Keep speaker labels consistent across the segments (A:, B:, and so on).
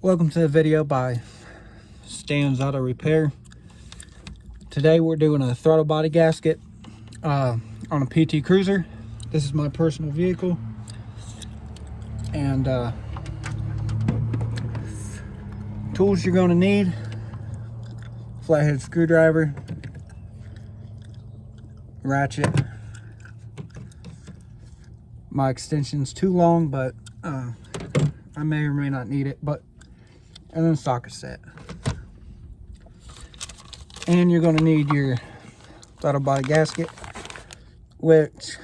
A: Welcome to the video by Stan's Auto Repair. Today we're doing a throttle body gasket on a PT Cruiser. This is my personal vehicle, and tools you're going to need: flathead screwdriver, ratchet. My extension's too long, but I may or may not need it, and then socket set. And you're going to need your throttle body gasket, which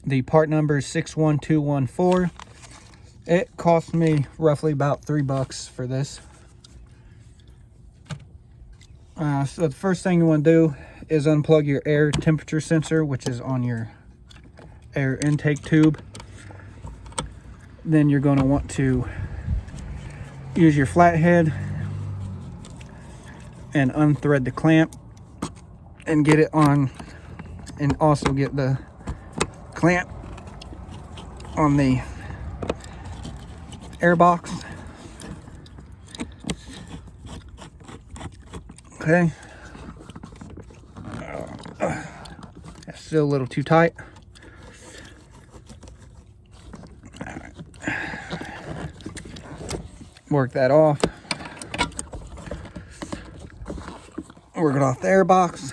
A: the part number is 61214. It cost me roughly about $3 for this. So the first thing you want to do is unplug your air temperature sensor, which is on your air intake tube. Then you're going to want to use your flathead and unthread the clamp and get it on, and also get the clamp on the air box. Okay, that's still a little too tight. Work that off. Work it off the air box.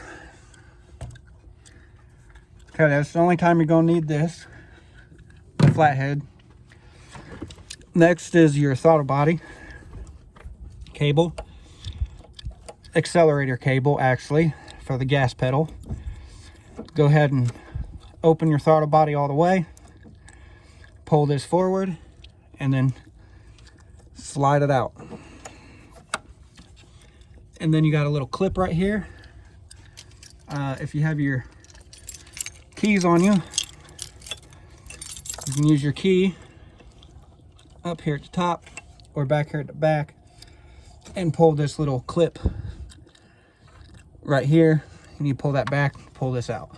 A: Okay, that's the only time you're going to need this, the flathead. Next is your throttle body cable, accelerator cable actually, for the gas pedal. Go ahead and open your throttle body all the way, pull this forward, and then slide it out. And then you got a little clip right here. If you have your keys on you, you can use your key up here at the top or back here at the back and pull this little clip right here, and you pull that back, pull this out.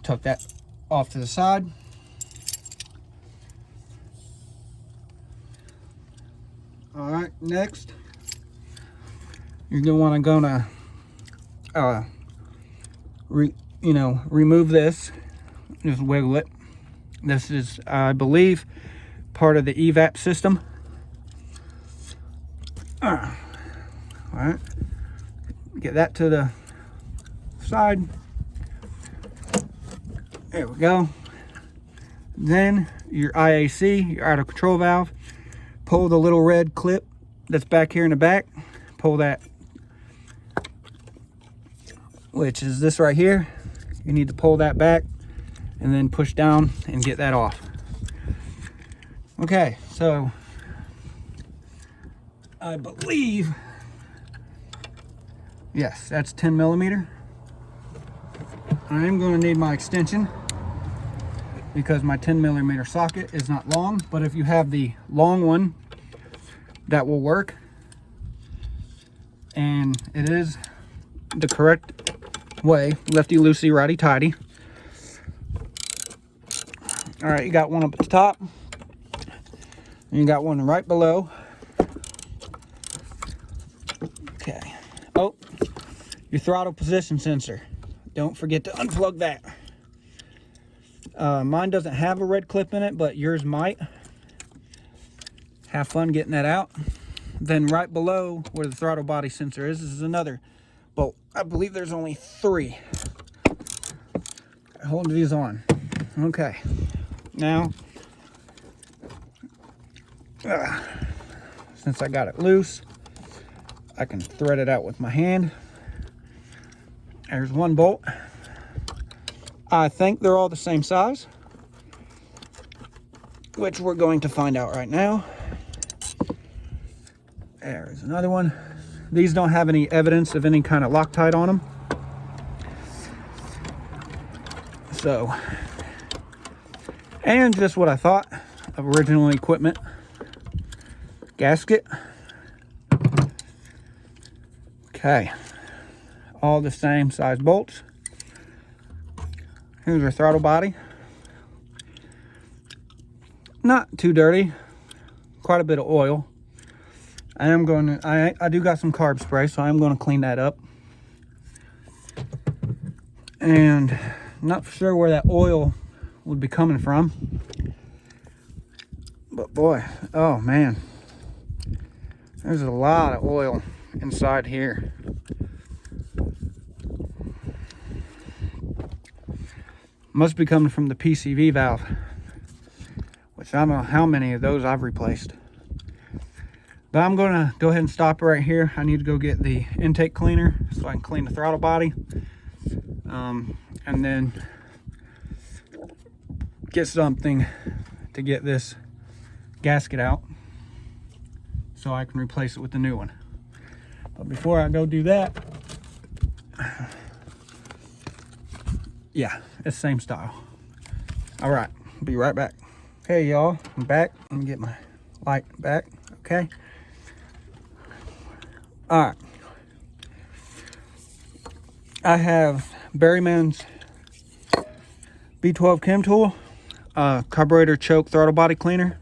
A: Tuck that off to the side. All right, next you're gonna remove this. Just wiggle it. This is, I believe, part of the evap system. All right, get that to the side. There we go. Then your IAC, your auto control valve. Pull the little red clip that's back here in the back. Pull that, which is this right here. You need to pull that back and then push down and get that off. Okay, so I believe, yes, that's 10 millimeter. I am going to need my extension because my 10 millimeter socket is not long, but if you have the long one, that will work. And it is the correct way, lefty loosey, righty tighty. All right, you got one up at the top, and you got one right below. Okay. Oh, your throttle position sensor. Don't forget to unplug that. Mine doesn't have a red clip in it, but yours might. Have fun getting that out. Then right below where the throttle body sensor is another bolt. I believe there's only 3. Hold these on. Okay. Now, since I got it loose, I can thread it out with my hand. There's one bolt. I think they're all the same size, which we're going to find out right now. There's another one. These don't have any evidence of any kind of Loctite on them. So, and just what I thought of original equipment. Gasket. Okay. All the same size bolts. Here's our throttle body. Not too dirty. Quite a bit of oil. I am going to, I do got some carb spray, so I'm going to clean that up. And not sure where that oil would be coming from. But boy, oh man, there's a lot of oil inside here. Must be coming from the PCV valve, which I don't know how many of those I've replaced. But I'm gonna go ahead and stop right here. I need to go get the intake cleaner so I can clean the throttle body. And then get something to get this gasket out so I can replace it with the new one. But before I go do that, yeah, it's the same style. All right, be right back. Hey y'all, I'm back. Let me get my light back, okay? All right. I have Berryman's B12 Chem Tool, carburetor choke throttle body cleaner.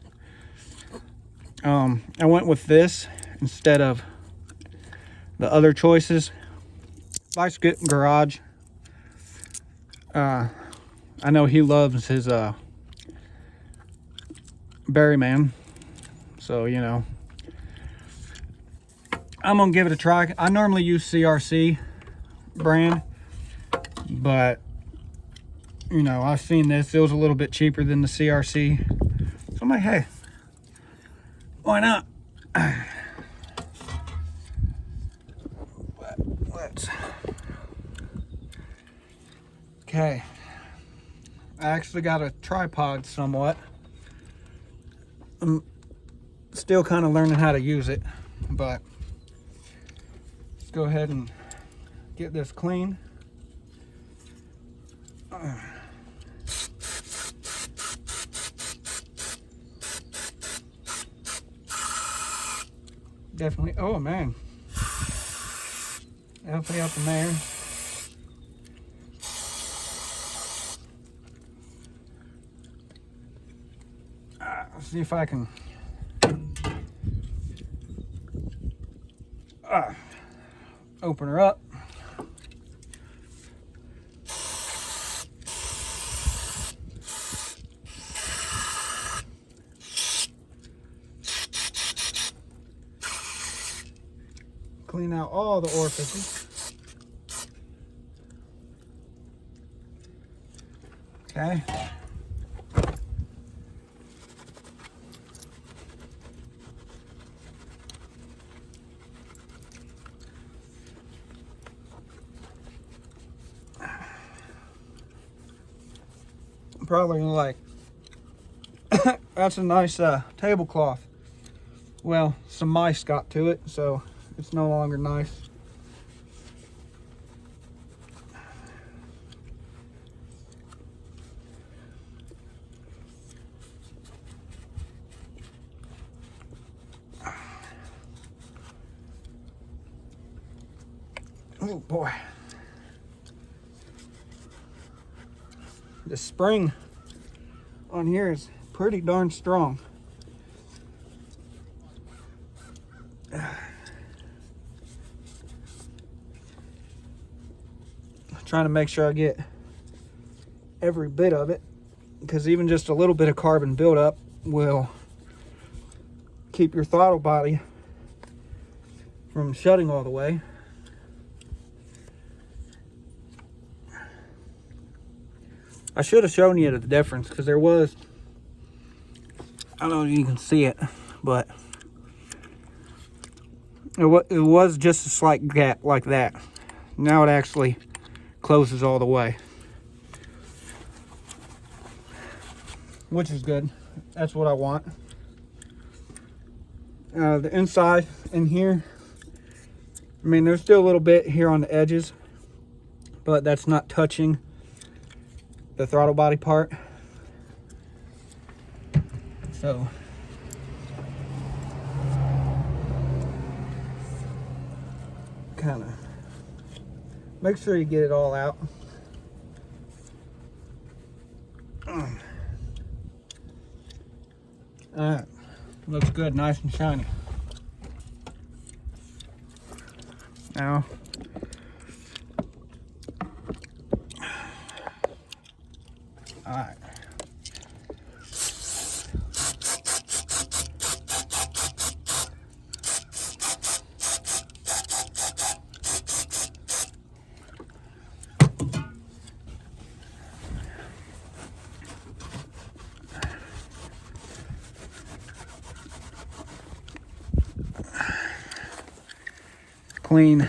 A: I went with this instead of the other choices. Gasket Garage. I know he loves his Berryman, so you know I'm gonna give it a try. I normally use CRC brand, but you know I've seen this. It was a little bit cheaper than the CRC, so I'm like, hey, why not? Let's. Okay, I actually got a tripod somewhat. I'm still kind of learning how to use it, but let's go ahead and get this clean. Definitely, oh man, definitely up in there. Let's see if I can open her up. Clean out all the orifices. Okay. Probably like, that's a nice tablecloth. Well, some mice got to it, so it's no longer nice. Oh boy. The spring on here is pretty darn strong. Trying to make sure I get every bit of it, because even just a little bit of carbon buildup will keep your throttle body from shutting all the way. I should have shown you the difference, because there was, I don't know if you can see it, but it was just a slight gap like that. Now it actually closes all the way, which is good. That's what I want. The inside in here, I mean, there's still a little bit here on the edges, but that's not touching the throttle body part. So kind of make sure you get it all out. Alright, looks good, nice and shiny. Now, all right. Clean,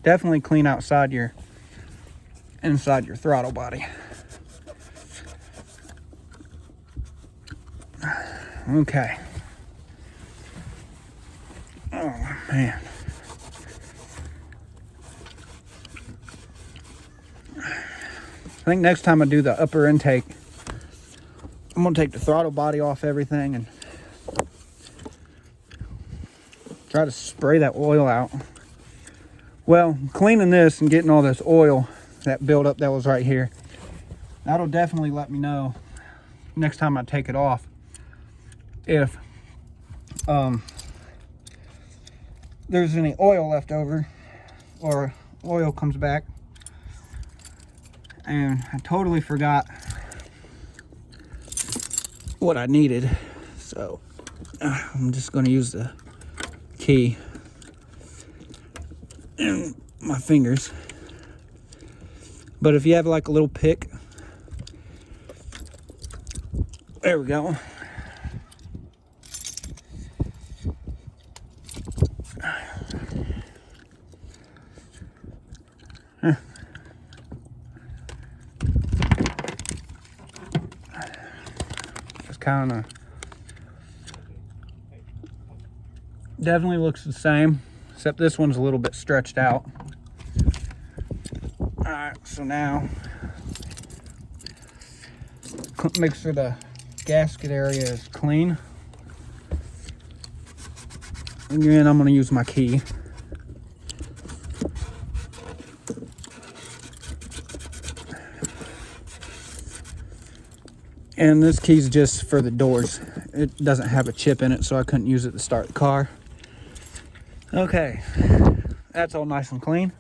A: definitely clean inside your throttle body. Okay. Oh man. I think next time I do the upper intake, I'm gonna take the throttle body off everything and try to spray that oil out. Well, cleaning this and getting all this oil that buildup that was right here, that'll definitely let me know next time I take it off if there's any oil left over or oil comes back. And I totally forgot what I needed, so I'm just going to use the key and my fingers. But if you have like a little pick, there we go. Just kind of definitely looks the same, except this one's a little bit stretched out. All right, so now make sure the gasket area is clean. Again, I'm going to use my key. And this key's just for the doors. It doesn't have a chip in it, so I couldn't use it to start the car. Okay, that's all nice and clean.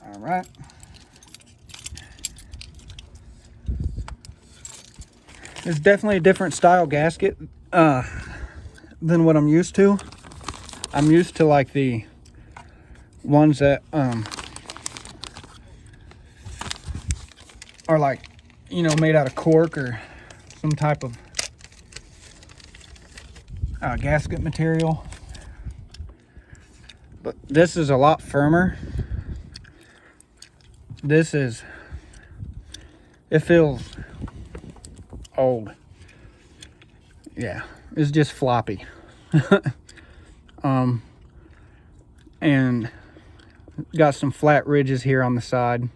A: All right. It's definitely a different style gasket than what I'm used to. I'm used to like the ones that are like, you know, made out of cork or some type of gasket material. But this is a lot firmer. This is, it feels old. Yeah, it's just floppy. And got some flat ridges here on the side.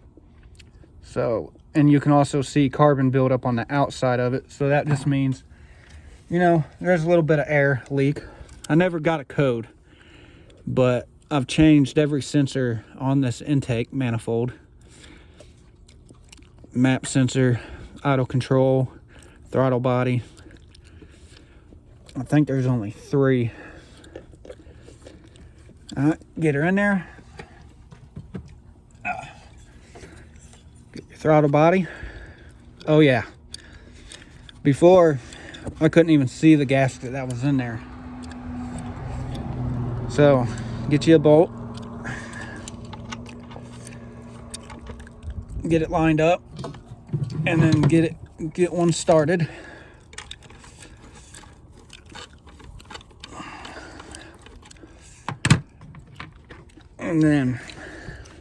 A: So, and you can also see carbon buildup on the outside of it. So that just means, you know, there's a little bit of air leak. I never got a code, but I've changed every sensor on this intake manifold. Map sensor, idle control, throttle body. I think there's only 3. All right, get her in there. Get your throttle body. Oh yeah. Before, I couldn't even see the gasket that was in there. So, get you a bolt. Get it lined up. And then get one started. And then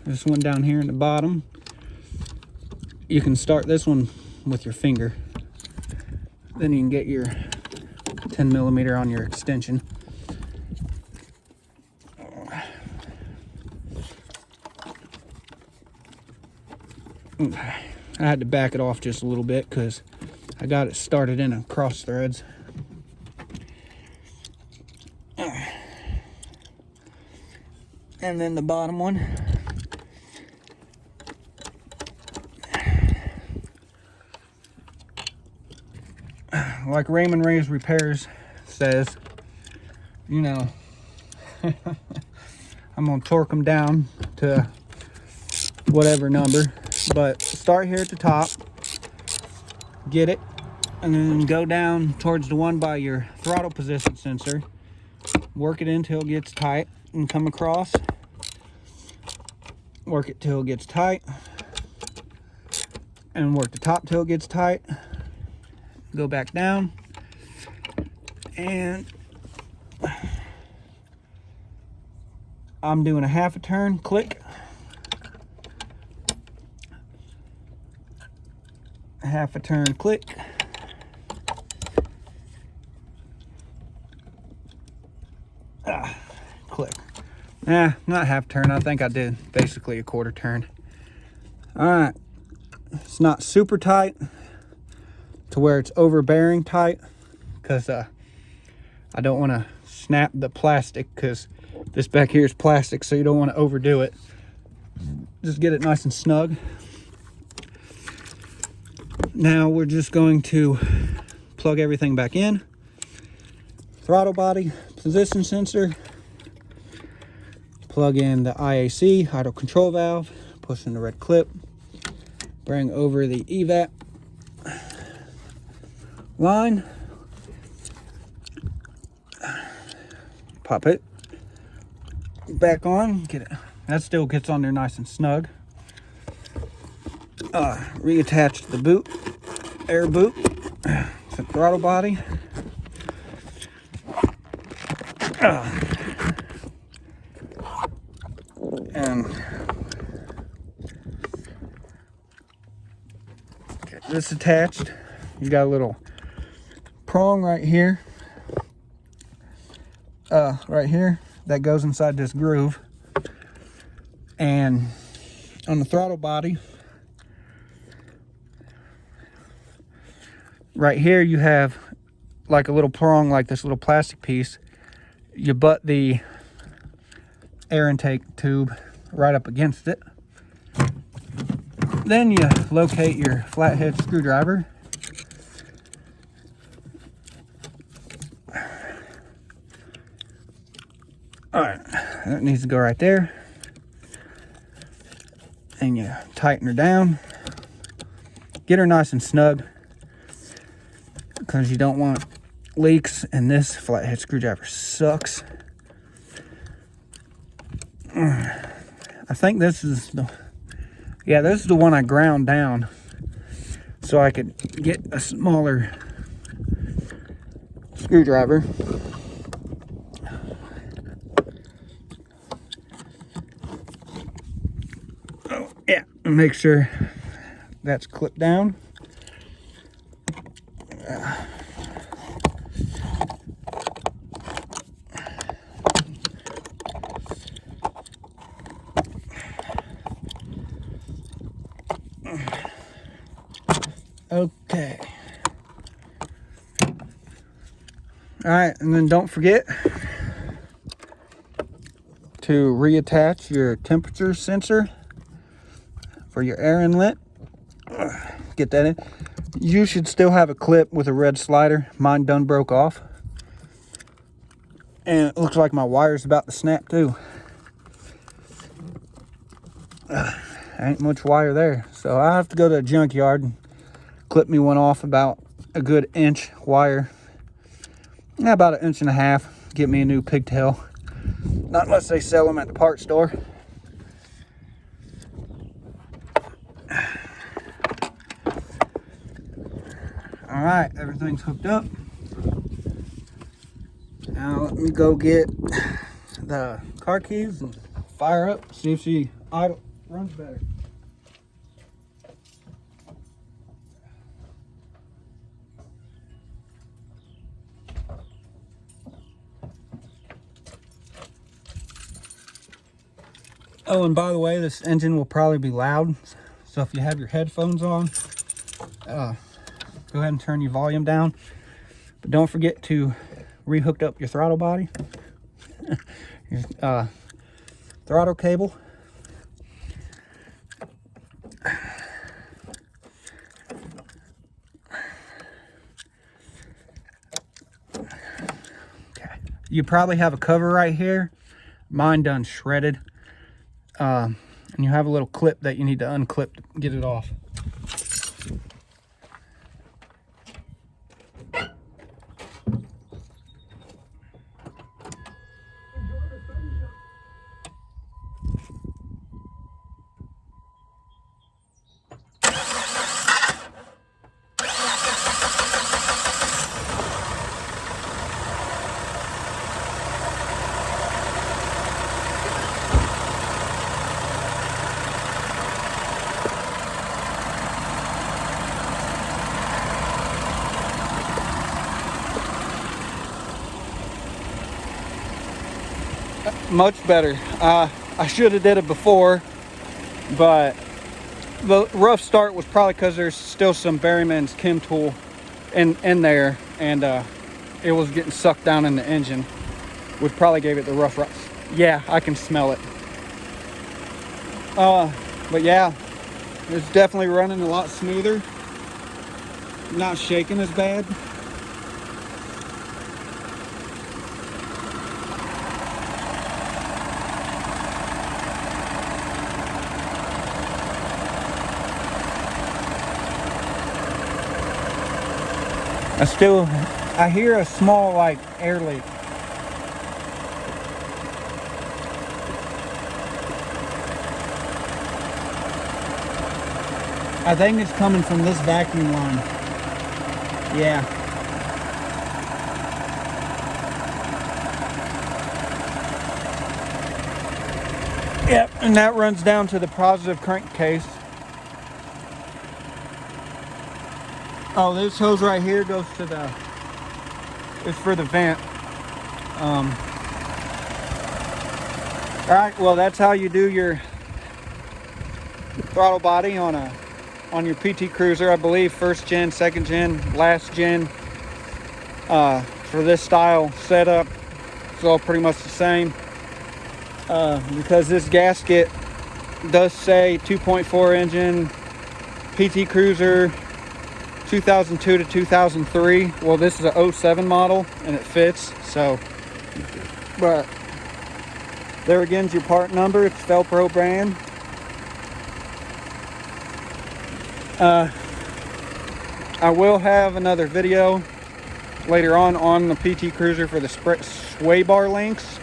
A: this one down here in the bottom, you can start this one with your finger. Then you can get your 10 millimeter on your extension. Okay. I had to back it off just a little bit because I got it started in a cross threads. And then the bottom one. Like Raymond Ray's Repairs says, you know, I'm gonna torque them down to whatever number, but start here at the top, get it, and then go down towards the one by your throttle position sensor, work it until it gets tight, and come across, work it till it gets tight, and work the top till it gets tight, go back down, and I'm doing a half a turn, click, half a turn, click, click. Not half turn, I think I did basically a quarter turn. All right, it's not super tight to where it's overbearing tight, because I don't want to snap the plastic, because this back here is plastic, so you don't want to overdo it. Just get it nice and snug. Now we're just going to plug everything back in. Throttle body, position sensor, plug in the IAC, idle control valve, push in the red clip, bring over the EVAP line, pop it back on, get it. That still gets on there nice and snug. Reattach the boot, air boot, the throttle body. And get this attached. You got a little prong right here. Right here, that goes inside this groove. And on the throttle body, right here you have like a little prong, like this little plastic piece. You butt the air intake tube right up against it. Then you locate your flathead screwdriver. All right, that needs to go right there. And you tighten her down. Get her nice and snug, because you don't want leaks, and this flathead screwdriver sucks. I think this is the, yeah, this is the one I ground down so I could get a smaller screwdriver. Oh, yeah, make sure that's clipped down. Okay. All right, and then don't forget to reattach your temperature sensor for your air inlet. Get that in. You should still have a clip with a red slider. Mine done broke off. And it looks like my wire's about to snap too. Ain't much wire there. So I have to go to a junkyard and clip me one off, about a good inch wire. About 1.5 inches. Get me a new pigtail. Not unless they sell them at the parts store. All right, everything's hooked up. Now let me go get the car keys and fire up, see if she runs better. Oh, and by the way, this engine will probably be loud, so if you have your headphones on, go ahead and turn your volume down. But don't forget to rehook up your throttle body, your throttle cable. Okay. You probably have a cover right here mine done shredded. And you have a little clip that you need to unclip to get it off. Much better. I should have did it before, but the rough start was probably because there's still some Berryman's Chem Tool in there, and it was getting sucked down in the engine, which probably gave it the rough. Yeah, I can smell it. But yeah, it's definitely running a lot smoother. Not shaking as bad. I hear a small like air leak. I think it's coming from this vacuum line. Yeah. Yep, and that runs down to the positive crankcase. Oh, this hose right here goes to the, it's for the vent. All right, well, that's how you do your throttle body on your PT Cruiser, I believe. First gen, second gen, last gen. For this style setup, it's all pretty much the same. Because this gasket does say 2.4 engine, PT Cruiser, 2002 to 2003. Well, this is a 07 model and it fits, so. But there again's your part number. It's Velcro brand. I will have another video later on the PT Cruiser for the sway bar links.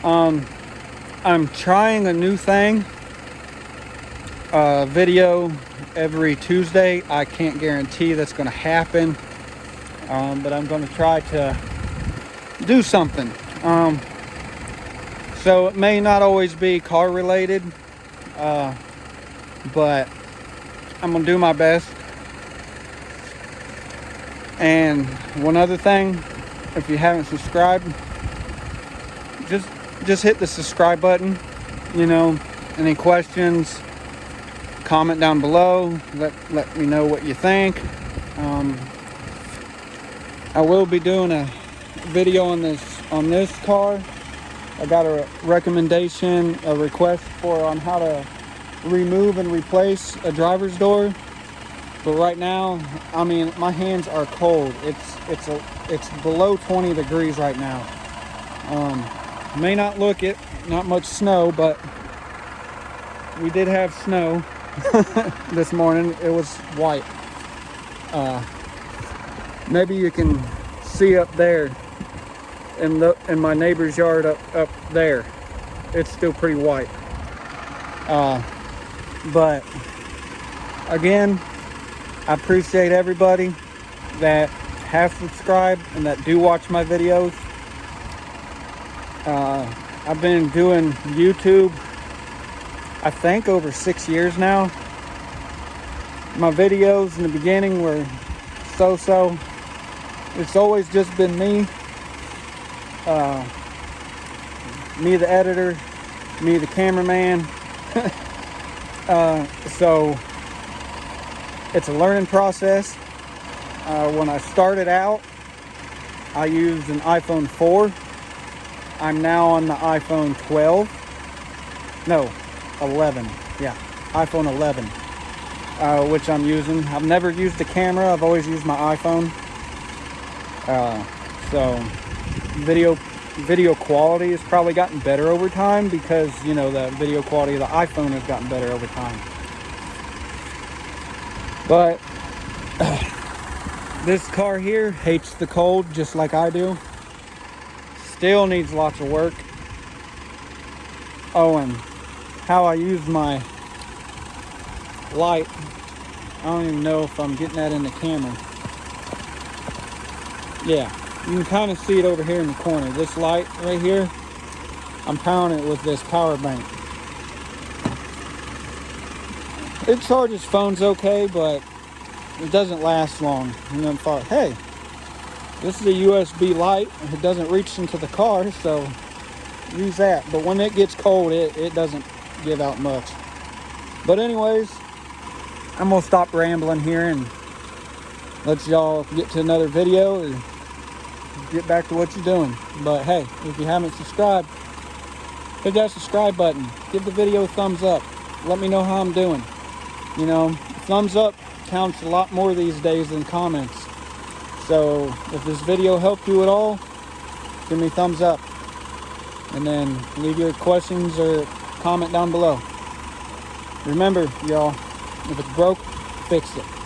A: I'm trying a new thing. Video every Tuesday. I can't guarantee that's going to happen, but I'm going to try to do something. So it may not always be car related, but I'm going to do my best. And one other thing, if you haven't subscribed, just hit the subscribe button. You know, any questions, comment down below. Let me know what you think. I will be doing a video on this car. I got a recommendation, a request on how to remove and replace a driver's door. But right now, I mean, my hands are cold. It's below 20 degrees right now. May not look it, not much snow, but we did have snow this morning. It was white. Maybe you can see up there in my neighbor's yard up there. It's still pretty white. But again, I appreciate everybody that have subscribed and that do watch my videos. I've been doing YouTube, I think, over 6 years now. My videos in the beginning were so-so. It's always just been me. Me the editor, me the cameraman. So it's a learning process. When I started out, I used an iPhone 4. I'm now on the iPhone 12. No, 11. Yeah, iPhone 11, which I'm using. I've never used the camera. I've always used my iPhone. So video video quality has probably gotten better over time because, you know, the video quality of the iPhone has gotten better over time. But this car here hates the cold just like I do. Still needs lots of work. Oh, and how I use my light, I don't even know if I'm getting that in the camera. Yeah, you can kind of see it over here in the corner. This light right here, I'm powering it with this power bank. It charges phones okay, but it doesn't last long. And then I thought, hey, this is a USB light. It doesn't reach into the car, so use that. But when it gets cold, it doesn't give out much. But anyways, I'm gonna stop rambling here and let y'all get to another video and get back to what you're doing. But hey, if you haven't subscribed, hit that subscribe button. Give the video a thumbs up. Let me know how I'm doing. You know, thumbs up counts a lot more these days than comments. So if this video helped you at all, give me a thumbs up. And then leave your questions or comment down below. Remember, y'all, if it's broke, fix it.